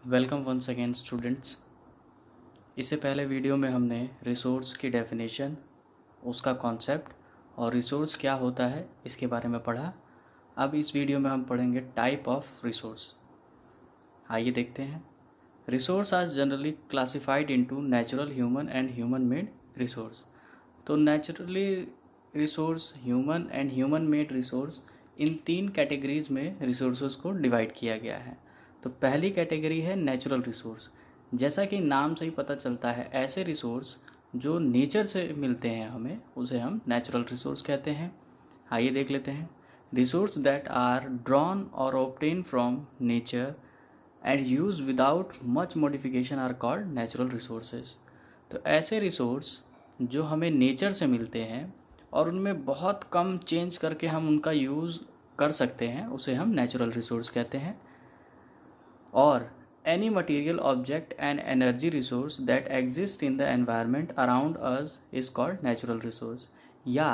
Welcome once again students. इससे पहले video में हमने रिसोर्स की डेफिनेशन, उसका कॉन्सेप्ट और रिसोर्स क्या होता है इसके बारे में पढ़ा। अब इस वीडियो में हम पढ़ेंगे टाइप ऑफ रिसोर्स। आइए देखते हैं। Resource are generally classified into natural, human and human made resource. तो naturally resource, human and human made resource, इन तीन कैटेगरीज में रिसोर्सेज को डिवाइड किया गया है। तो पहली कैटेगरी है नेचुरल रिसोर्स। जैसा कि नाम से ही पता चलता है, ऐसे रिसोर्स जो नेचर से मिलते हैं हमें, उसे हम नेचुरल रिसोर्स कहते हैं। आइए देख लेते हैं। रिसोर्स दैट आर ड्रॉन और obtain from nature and use without much modification are called natural resources. तो ऐसे रिसोर्स जो हमें नेचर से मिलते हैं और उनमें बहुत कम चेंज करके हम उनका यूज़ कर सकते हैं, उसे हम नेचुरल रिसोर्स कहते हैं। और any material, object and energy resource that exist in the environment around us is called natural resource. या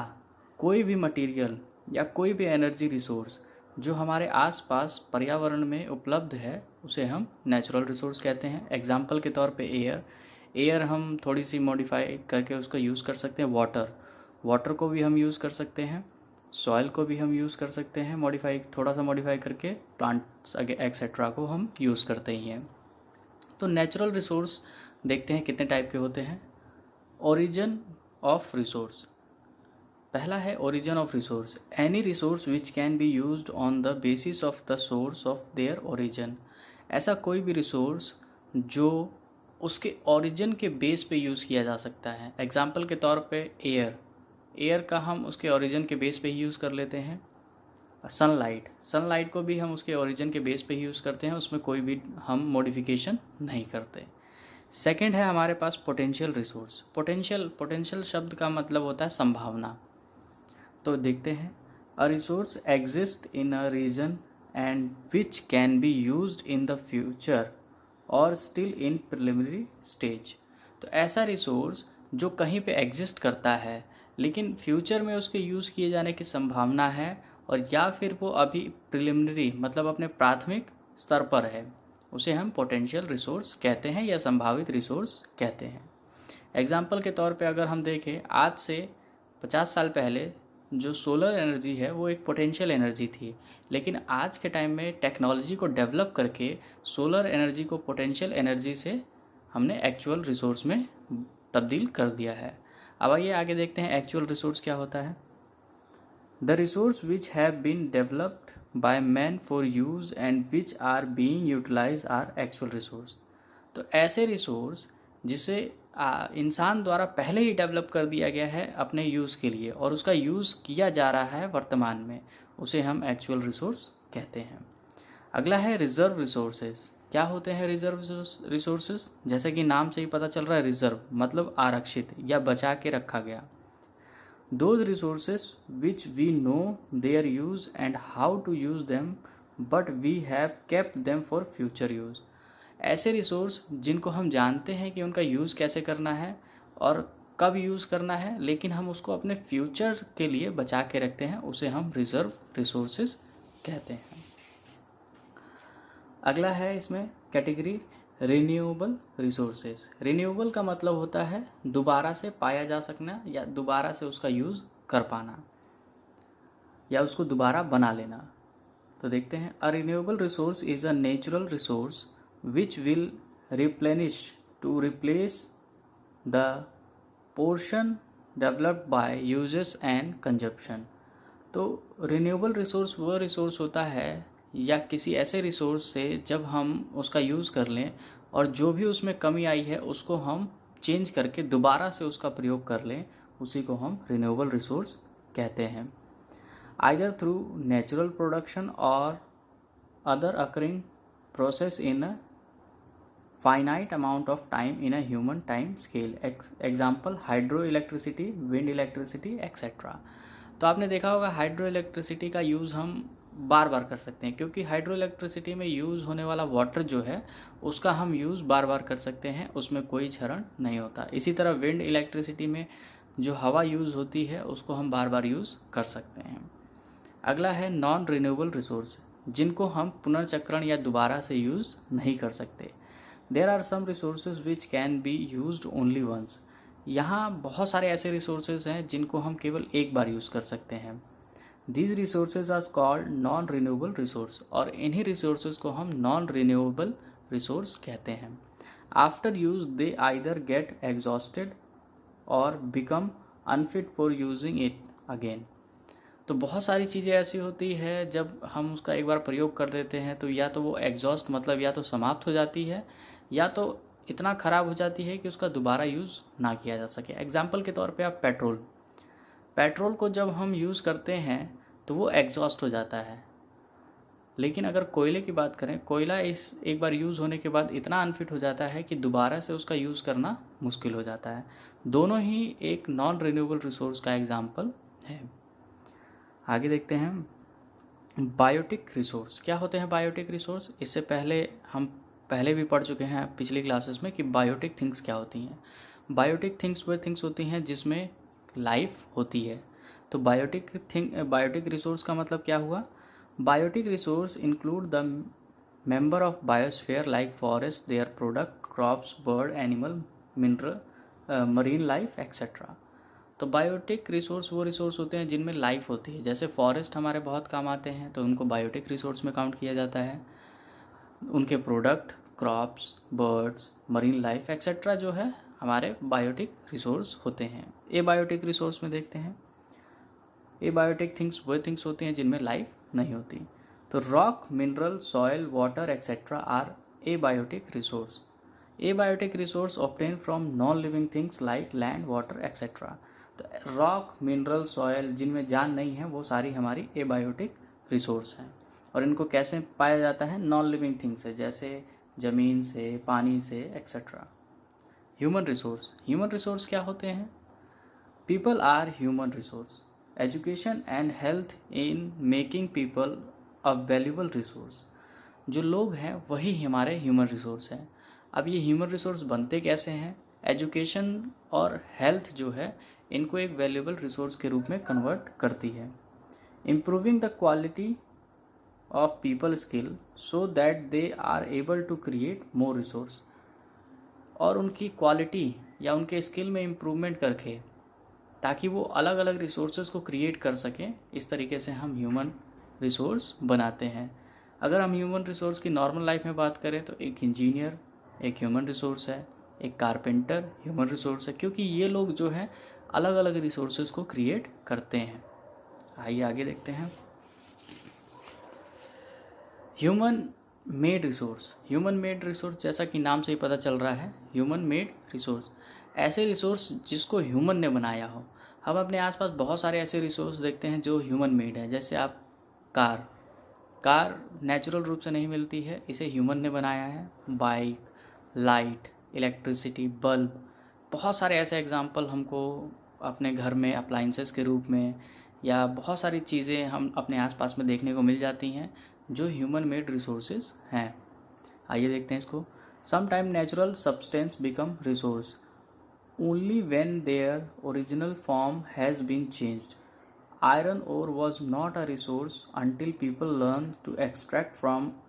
कोई भी मटेरियल या कोई भी एनर्जी रिसोर्स जो हमारे आसपास पर्यावरण में उपलब्ध है, उसे हम नेचुरल रिसोर्स कहते हैं। एग्जाम्पल के तौर पे एयर हम थोड़ी सी मॉडिफाई करके उसका यूज़ कर सकते हैं। वाटर को भी हम यूज़ कर सकते हैं। सॉइल को भी हम यूज़ कर सकते हैं, थोड़ा सा मॉडिफाई करके प्लांट्स एक्सेट्रा को हम यूज़ करते ही हैं। तो नेचुरल रिसोर्स देखते हैं कितने टाइप के होते हैं। Origin of resource. पहला है origin of resource. Any resource which can be used on the basis of the source of their origin. ऐसा कोई भी रिसोर्स जो उसके ओरिजिन के बेस पे यूज़ किया जा सकता है। एग्जाम्पल के तौर पे एयर का हम उसके ओरिजिन के बेस पे ही यूज़ कर लेते हैं। सनलाइट को भी हम उसके ओरिजिन के बेस पे ही यूज़ करते हैं, उसमें कोई भी हम मॉडिफिकेशन नहीं करते। सेकंड है हमारे पास पोटेंशियल रिसोर्स। पोटेंशियल शब्द का मतलब होता है संभावना। तो देखते हैं, a resource exist in a region and which can be used in the future और स्टिल इन प्रिलिमिनरी स्टेज। तो ऐसा रिसोर्स जो कहीं पे एग्जिस्ट करता है लेकिन फ्यूचर में उसके यूज़ किए जाने की संभावना है, और या फिर वो अभी प्रिलिमिनरी मतलब अपने प्राथमिक स्तर पर है, उसे हम पोटेंशियल रिसोर्स कहते हैं या संभावित रिसोर्स कहते हैं। एग्जाम्पल के तौर पे अगर हम देखें, आज से 50 साल पहले जो सोलर एनर्जी है वो एक पोटेंशियल एनर्जी थी, लेकिन आज के टाइम में टेक्नोलॉजी को डेवलप करके सोलर एनर्जी को पोटेंशियल एनर्जी से हमने एक्चुअल रिसोर्स में तब्दील कर दिया है। अब आइए आगे देखते हैं एक्चुअल रिसोर्स क्या होता है। The resource which have been developed by man for use and which are being utilise are actual resource. तो ऐसे रिसोर्स जिसे इंसान द्वारा पहले ही डेवलप कर दिया गया है अपने यूज़ के लिए और उसका यूज़ किया जा रहा है वर्तमान में, उसे हम एक्चुअल रिसोर्स कहते हैं। अगला है रिजर्व रिसोर्सेज। क्या होते हैं रिजर्व रिसोर्सेज? जैसे कि नाम से ही पता चल रहा है, रिजर्व मतलब आरक्षित या बचा के रखा गया। Those resources which we know their use and how to use them, but we have kept them for future use. ऐसे रिसोर्स जिनको हम जानते हैं कि उनका यूज़ कैसे करना है और कब यूज़ करना है, लेकिन हम उसको अपने फ्यूचर के लिए बचा के रखते हैं, उसे हम रिजर्व रिसोर्सेज कहते हैं। अगला है इसमें कैटेगरी रिन्यूएबल रिसोर्सेज। रिन्यूएबल का मतलब होता है दोबारा से पाया जा सकना या दोबारा से उसका यूज़ कर पाना या उसको दोबारा बना लेना। तो देखते हैं, a renewable resource is a natural resource which will replenish to replace the portion developed by uses and consumption. तो रिन्यूएबल रिसोर्स वो रिसोर्स होता है या किसी ऐसे रिसोर्स से जब हम उसका यूज़ कर लें और जो भी उसमें कमी आई है उसको हम चेंज करके दोबारा से उसका प्रयोग कर लें, उसी को हम रिन्यूएबल रिसोर्स कहते हैं। आइदर थ्रू नेचुरल प्रोडक्शन और other occurring process in a finite amount of time in a human time scale. Example hydro electricity, wind electricity etcetera. तो आपने देखा होगा हाइड्रो इलेक्ट्रिसिटी का यूज़ हम बार बार कर सकते हैं, क्योंकि हाइड्रो इलेक्ट्रिसिटी में यूज़ होने वाला वाटर जो है उसका हम यूज़ बार बार कर सकते हैं, उसमें कोई क्षरण नहीं होता। इसी तरह विंड इलेक्ट्रिसिटी में जो हवा यूज़ होती है उसको हम बार बार यूज़ कर सकते हैं। अगला है नॉन रिन्यूएबल रिसोर्स, जिनको हम पुनर्चक्रण या दोबारा से यूज़ नहीं कर सकते। There are some resources which can be used only once. यहाँ बहुत सारे ऐसे रिसोर्सेज हैं जिनको हम केवल एक बार यूज़ कर सकते हैं। These resources are called non renewable resource, और इन्हीं रिसोर्सेज को हम नॉन रिन्यूएबल रिसोर्स कहते हैं। आफ्टर यूज दे आइदर गेट एग्जॉस्टेड और become unfit for using it again. तो बहुत सारी चीज़ें ऐसी होती है जब हम उसका एक बार प्रयोग कर देते हैं तो या तो वो एग्जॉस्ट मतलब या तो समाप्त हो जाती है या तो इतना ख़राब हो जाती है कि उसका दोबारा यूज़ ना किया जा सके। एग्जाम्पल के तौर पे आप पेट्रोल को जब हम यूज़ करते हैं तो वो एग्जॉस्ट हो जाता है, लेकिन अगर कोयले की बात करें, कोयला इस एक बार यूज़ होने के बाद इतना अनफिट हो जाता है कि दोबारा से उसका यूज़ करना मुश्किल हो जाता है। दोनों ही एक नॉन रिन्यूएबल रिसोर्स का एग्जाम्पल है। आगे देखते हैं बायोटिक रिसोर्स। क्या होते हैं बायोटिक रिसोर्स? इससे पहले हम पहले भी पढ़ चुके हैं पिछली क्लासेस में कि बायोटिक थिंग्स क्या होती हैं। बायोटिक थिंग्स वो थिंग्स होती हैं जिसमें लाइफ होती है। तो बायोटिक रिसोर्स का मतलब क्या हुआ? Biotic resource include the member of biosphere like forest, their product, crops, bird, animal, mineral, marine life etcetera. तो बायोटिक रिसोर्स वो रिसोर्स होते हैं जिनमें लाइफ होती है। जैसे फॉरेस्ट हमारे बहुत काम आते हैं तो उनको बायोटिक रिसोर्स में काउंट किया जाता है। उनके product, crops, birds, marine life etcetera जो है हमारे बायोटिक रिसोर्स होते हैं। ए बायोटिक रिसोर्स में देखते हैं, ए बायोटिक थिंग्स वो थिंग्स होती हैं जिनमें लाइफ नहीं होती। तो rock, mineral, soil, water etcetera are abiotic resource. Abiotic resource obtain from non living things like land, water etcetera. तो रॉक, मिनरल, सॉयल जिनमें जान नहीं है वो सारी हमारी एबायोटिक रिसोर्स हैं। और इनको कैसे पाया जाता है? नॉन लिविंग थिंग्स से, जैसे ज़मीन से, पानी से एक्सेट्रा। ह्यूमन रिसोर्स क्या होते हैं? People are human resource. Education and health in making people a valuable resource. जो लोग हैं वही हमारे ह्यूमन रिसोर्स हैं। अब ये ह्यूमन रिसोर्स बनते कैसे हैं? एजुकेशन और हेल्थ जो है इनको एक वैल्यूएबल रिसोर्स के रूप में कन्वर्ट करती है। Improving the quality of people skill so that they are able to create more resource. और उनकी क्वालिटी या उनके स्किल में इम्प्रूवमेंट करके ताकि वो अलग अलग रिसोर्सेज को क्रिएट कर सकें, इस तरीके से हम ह्यूमन रिसोर्स बनाते हैं। अगर हम ह्यूमन रिसोर्स की नॉर्मल लाइफ में बात करें तो एक इंजीनियर एक ह्यूमन रिसोर्स है, एक कारपेंटर ह्यूमन रिसोर्स है, क्योंकि ये लोग जो है अलग अलग रिसोर्सेज को क्रिएट करते हैं। आइए आगे देखते हैं। ह्यूमन मेड रिसोर्स जैसा कि नाम से ही पता चल रहा है, ह्यूमन मेड रिसोर्स ऐसे रिसोर्स जिसको ह्यूमन ने बनाया हो। हम अपने आसपास बहुत सारे ऐसे रिसोर्स देखते हैं जो ह्यूमन मेड है। जैसे आप कार नेचुरल रूप से नहीं मिलती है, इसे ह्यूमन ने बनाया है। बाइक, लाइट, इलेक्ट्रिसिटी, बल्ब, बहुत सारे ऐसे एग्जाम्पल हमको अपने घर में अप्लाइंसेस के रूप में या बहुत सारी चीज़ें हम अपने आसपास में देखने को मिल जाती हैं जो ह्यूमन मेड रिसोर्सेज हैं। आइए देखते हैं इसको। Some time natural substance become resource only when their original form has been changed. Iron ore was not a resource until people learned to extract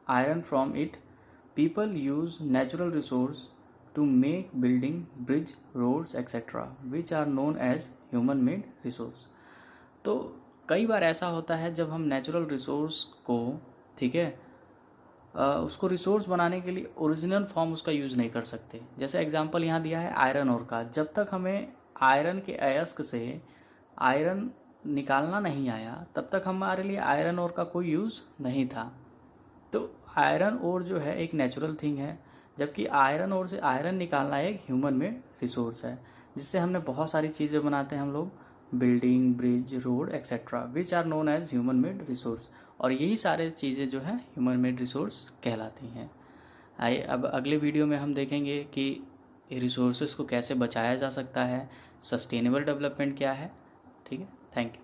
iron from it. People use natural resource to make building, bridge, roads, etc., which are known as human-made resource. तो कई बार ऐसा होता है जब हम natural resource को, ठीक है, उसको रिसोर्स बनाने के लिए ओरिजिनल फॉर्म उसका यूज़ नहीं कर सकते। जैसे एग्जांपल यहाँ दिया है आयरन ओर का। जब तक हमें आयरन के अयस्क से आयरन निकालना नहीं आया तब तक हमारे लिए आयरन ओर का कोई यूज़ नहीं था। तो आयरन ओर जो है एक नेचुरल थिंग है, जबकि आयरन ओर से आयरन निकालना एक ह्यूमन मेड रिसोर्स है, जिससे हमने बहुत सारी चीज़ें बनाते हैं हम लोग, building, bridge, road etcetera, which are known as human made resource. और यही सारे चीज़ें जो है ह्यूमन मेड रिसोर्स कहलाती हैं। आइए अब अगले वीडियो में हम देखेंगे कि रिसोर्सेज को कैसे बचाया जा सकता है, सस्टेनेबल डेवलपमेंट क्या है। ठीक है, थैंक यू।